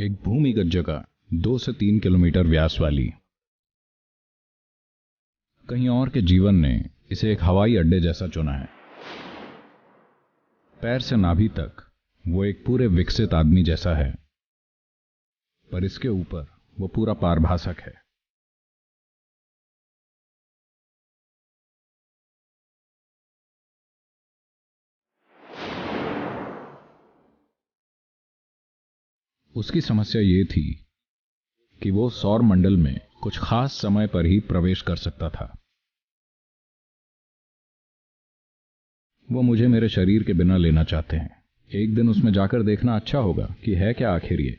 एक भूमिगत जगह 2 से 3 किलोमीटर व्यास वाली। कहीं और के जीवन ने इसे एक हवाई अड्डे जैसा चुना है। पैर से नाभि तक वो एक पूरे विकसित आदमी जैसा है, पर इसके ऊपर वो पूरा पारभासक है। उसकी समस्या ये थी कि वो सौर मंडल में कुछ खास समय पर ही प्रवेश कर सकता था। वो मुझे मेरे शरीर के बिना लेना चाहते हैं। एक दिन उसमें जाकर देखना अच्छा होगा कि है क्या आखिर ये।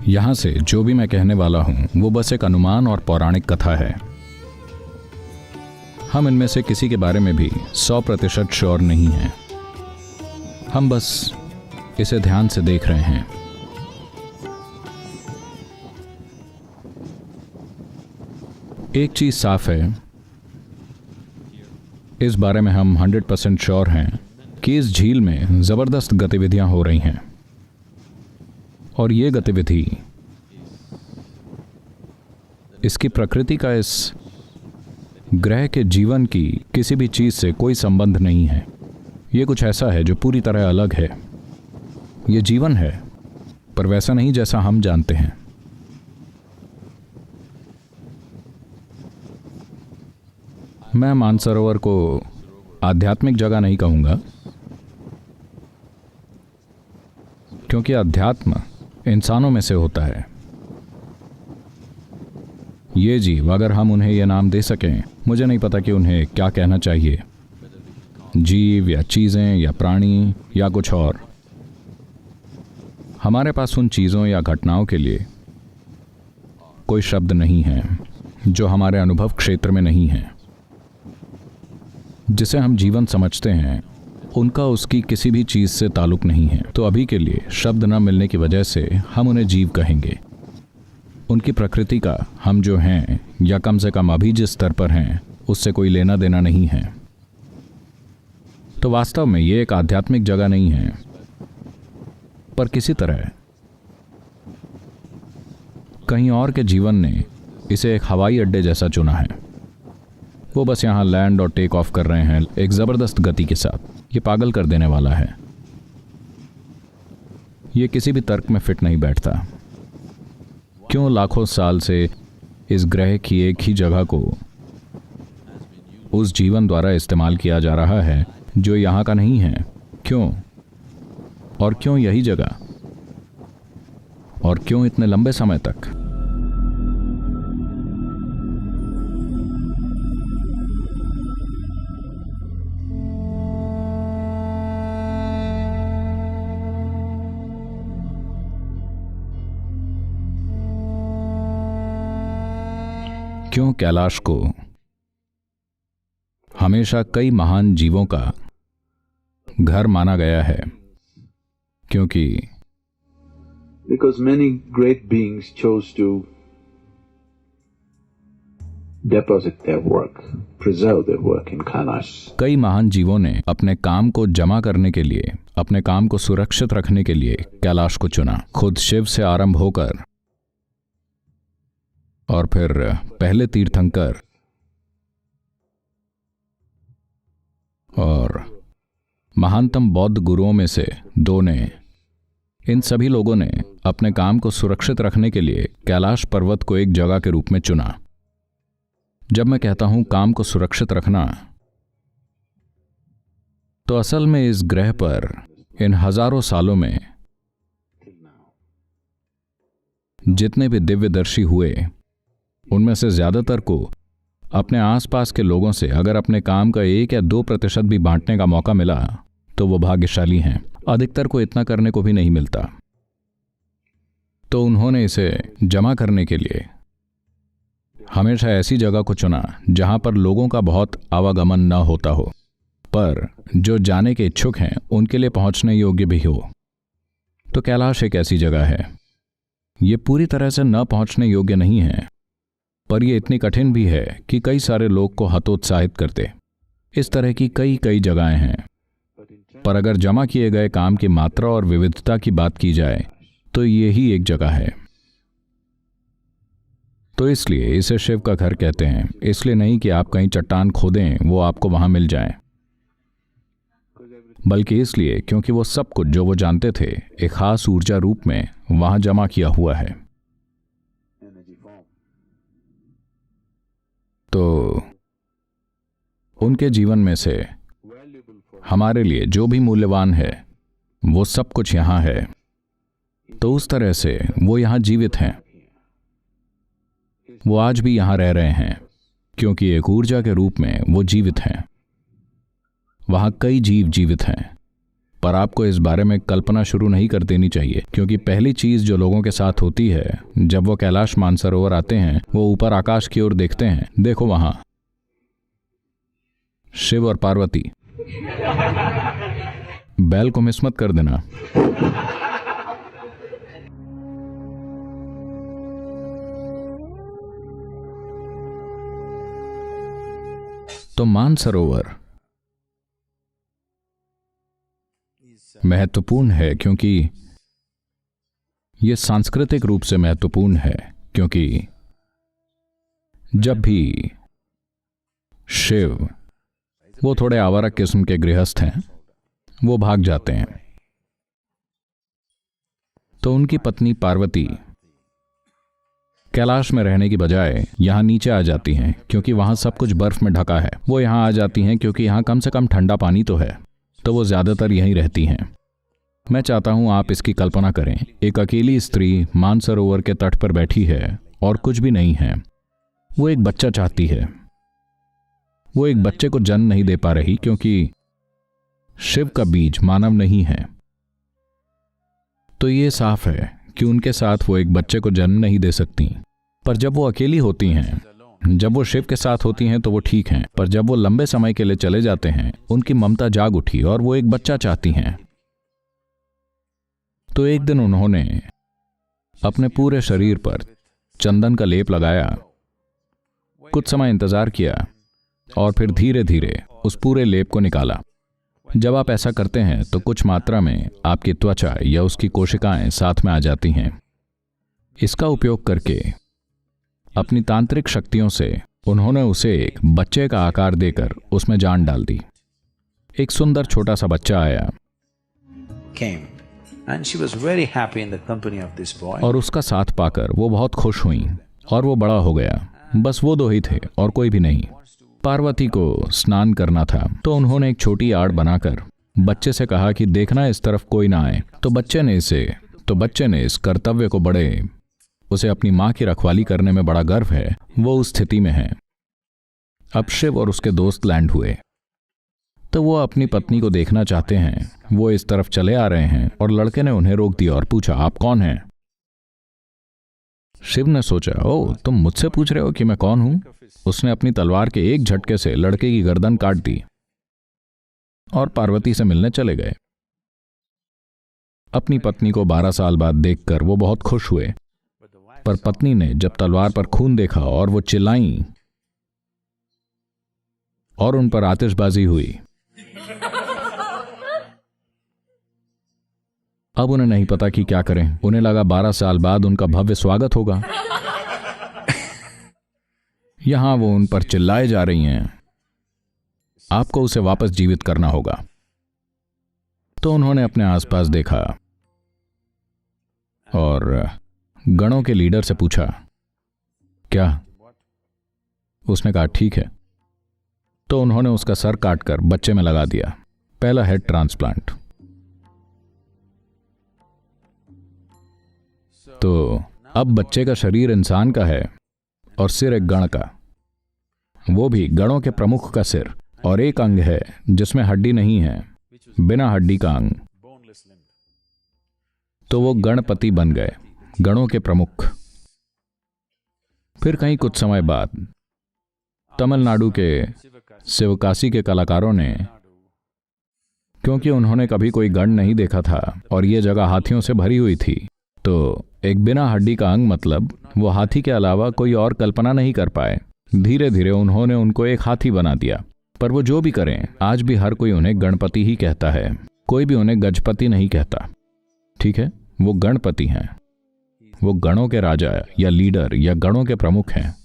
यहां से जो भी मैं कहने वाला हूं वो बस एक अनुमान और पौराणिक कथा है। हम इनमें से किसी के बारे में भी 100% श्योर नहीं हैं। हम बस इसे ध्यान से देख रहे हैं। एक चीज साफ है, इस बारे में हम 100% श्योर हैं कि इस झील में जबरदस्त गतिविधियां हो रही हैं, और ये गतिविधि इसकी प्रकृति का इस ग्रह के जीवन की किसी भी चीज से कोई संबंध नहीं है। ये कुछ ऐसा है जो पूरी तरह अलग है। ये जीवन है, पर वैसा नहीं जैसा हम जानते हैं। मैं मानसरोवर को आध्यात्मिक जगह नहीं कहूंगा, क्योंकि अध्यात्म इंसानों में से होता है। ये जीव, अगर हम उन्हें यह नाम दे सकें, मुझे नहीं पता कि उन्हें क्या कहना चाहिए, जीव या चीज़ें या प्राणी या कुछ और। हमारे पास उन चीज़ों या घटनाओं के लिए कोई शब्द नहीं है जो हमारे अनुभव क्षेत्र में नहीं है। जिसे हम जीवन समझते हैं, उनका उसकी किसी भी चीज़ से ताल्लुक नहीं है। तो अभी के लिए शब्द न मिलने की वजह से हम उन्हें जीव कहेंगे। उनकी प्रकृति का हम जो हैं, या कम से कम अभी जिस स्तर पर हैं, उससे कोई लेना देना नहीं है। तो वास्तव में ये एक आध्यात्मिक जगह नहीं है, पर किसी तरह कहीं और के जीवन ने इसे एक हवाई अड्डे जैसा चुना है। वो बस यहाँ लैंड और टेक ऑफ कर रहे हैं एक ज़बरदस्त गति के साथ। ये पागल कर देने वाला है। ये किसी भी तर्क में फिट नहीं बैठता। क्यों लाखों साल से इस ग्रह की एक ही जगह को उस जीवन द्वारा इस्तेमाल किया जा रहा है जो यहाँ का नहीं है? क्यों? और क्यों यही जगह? और क्यों इतने लंबे समय तक? क्यों कैलाश को हमेशा कई महान जीवों का घर माना गया है? क्योंकि Because many great beings chose to deposit their work, preserve their work in Kailash. कई महान जीवों ने अपने काम को जमा करने के लिए, अपने काम को सुरक्षित रखने के लिए कैलाश को चुना। खुद शिव से आरंभ होकर और फिर पहले तीर्थंकर और महानतम बौद्ध गुरुओं में से 2 ने, इन सभी लोगों ने अपने काम को सुरक्षित रखने के लिए कैलाश पर्वत को एक जगह के रूप में चुना। जब मैं कहता हूं काम को सुरक्षित रखना, तो असल में इस ग्रह पर इन हजारों सालों में जितने भी दिव्यदर्शी हुए, उनमें से ज्यादातर को अपने आसपास के लोगों से अगर अपने काम का 1 या 2% भी बांटने का मौका मिला, तो वो भाग्यशाली हैं। अधिकतर को इतना करने को भी नहीं मिलता। तो उन्होंने इसे जमा करने के लिए हमेशा ऐसी जगह को चुना जहां पर लोगों का बहुत आवागमन न होता हो, पर जो जाने के इच्छुक हैं उनके लिए पहुंचने योग्य भी हो। तो कैलाश एक ऐसी जगह है। ये पूरी तरह से न पहुंचने योग्य नहीं है, पर यह इतनी कठिन भी है कि कई सारे लोग को हतोत्साहित करते। इस तरह की कई जगहें हैं, पर अगर जमा किए गए काम की मात्रा और विविधता की बात की जाए तो यही एक जगह है। तो इसलिए इसे शिव का घर कहते हैं। इसलिए नहीं कि आप कहीं चट्टान खोदें वो आपको वहां मिल जाए, बल्कि इसलिए क्योंकि वो सब कुछ जो वो जानते थे एक खास ऊर्जा रूप में वहां जमा किया हुआ है। तो उनके जीवन में से हमारे लिए जो भी मूल्यवान है वो सब कुछ यहां है। तो उस तरह से वो यहां जीवित हैं। वो आज भी यहां रह रहे हैं क्योंकि एक ऊर्जा के रूप में वो जीवित हैं। वहां कई जीव जीवित हैं, पर आपको इस बारे में कल्पना शुरू नहीं कर देनी चाहिए, क्योंकि पहली चीज जो लोगों के साथ होती है जब वो कैलाश मानसरोवर आते हैं, वो ऊपर आकाश की ओर देखते हैं। देखो वहां शिव और पार्वती। बैल को मिस मत कर देना। तो मानसरोवर महत्वपूर्ण है क्योंकि यह सांस्कृतिक रूप से महत्वपूर्ण है, क्योंकि जब भी शिव, वो थोड़े आवारा किस्म के गृहस्थ हैं, वो भाग जाते हैं, तो उनकी पत्नी पार्वती कैलाश में रहने की बजाय यहां नीचे आ जाती हैं, क्योंकि वहां सब कुछ बर्फ में ढका है। वो यहां आ जाती हैं क्योंकि यहां कम से कम ठंडा पानी तो है, तो वो ज्यादातर यहीं रहती हैं। मैं चाहता हूं आप इसकी कल्पना करें, एक अकेली स्त्री मानसरोवर के तट पर बैठी है और कुछ भी नहीं है। वो एक बच्चा चाहती है। वो एक बच्चे को जन्म नहीं दे पा रही क्योंकि शिव का बीज मानव नहीं है। तो ये साफ है कि उनके साथ वो एक बच्चे को जन्म नहीं दे सकती। पर जब वो अकेली होती हैं, जब वो शिव के साथ होती हैं तो वो ठीक हैं, पर जब वो लंबे समय के लिए चले जाते हैं, उनकी ममता जाग उठी और वो एक बच्चा चाहती हैं। तो एक दिन उन्होंने अपने पूरे शरीर पर चंदन का लेप लगाया, कुछ समय इंतजार किया और फिर धीरे धीरे उस पूरे लेप को निकाला। जब आप ऐसा करते हैं तो कुछ मात्रा में आपकी त्वचा या उसकी कोशिकाएं साथ में आ जाती हैं। इसका उपयोग करके अपनी तांत्रिक शक्तियों से उन्होंने उसे एक बच्चे का आकार देकर उसमें जान डाल दी। एक सुंदर छोटा सा बच्चा आया and she was very happy in the company of this boy. और उसका साथ पाकर वो बहुत खुश हुई और वो बड़ा हो गया। बस वो दो ही थे और कोई भी नहीं। पार्वती को स्नान करना था, तो उन्होंने एक छोटी आड़ बनाकर बच्चे से कहा कि देखना इस तरफ कोई ना आए। तो बच्चे ने इस कर्तव्य को बड़े, उसे अपनी मां की रखवाली करने में बड़ा गर्व है, वो उस स्थिति में है। अब शिव और उसके दोस्त लैंड हुए, तो वो अपनी पत्नी को देखना चाहते हैं। वो इस तरफ चले आ रहे हैं और लड़के ने उन्हें रोक दिया और पूछा, आप कौन हैं? शिव ने सोचा, ओ तुम मुझसे पूछ रहे हो कि मैं कौन हूं? उसने अपनी तलवार के एक झटके से लड़के की गर्दन काट दी और पार्वती से मिलने चले गए। अपनी पत्नी को 12 साल बाद देखकर वो बहुत खुश हुए, पर पत्नी ने जब तलवार पर खून देखा और वो चिल्लाई और उन पर आतिशबाजी हुई। अब उन्हें नहीं पता कि क्या करें। उन्हें लगा 12 साल बाद उनका भव्य स्वागत होगा। यहां वो उन पर चिल्लाए जा रही हैं, आपको उसे वापस जीवित करना होगा। तो उन्होंने अपने आसपास देखा और गणों के लीडर से पूछा, क्या? उसने कहा, ठीक है। तो उन्होंने उसका सर काटकर बच्चे में लगा दिया, पहला हेड ट्रांसप्लांट। तो अब बच्चे का शरीर इंसान का है और सिर एक गण का, वो भी गणों के प्रमुख का सिर, और एक अंग है जिसमें हड्डी नहीं है, बिना हड्डी का अंग। तो वो गणपति बन गए, गणों के प्रमुख। फिर कहीं कुछ समय बाद तमिलनाडु के शिवकाशी के कलाकारों ने, क्योंकि उन्होंने कभी कोई गण नहीं देखा था और ये जगह हाथियों से भरी हुई थी, तो एक बिना हड्डी का अंग मतलब वो हाथी के अलावा कोई और कल्पना नहीं कर पाए। धीरे धीरे उन्होंने उनको एक हाथी बना दिया। पर वो जो भी करें, आज भी हर कोई उन्हें गणपति ही कहता है, कोई भी उन्हें गजपति नहीं कहता। ठीक है, वो गणपति हैं, वो गणों के राजा या लीडर या गणों के प्रमुख हैं।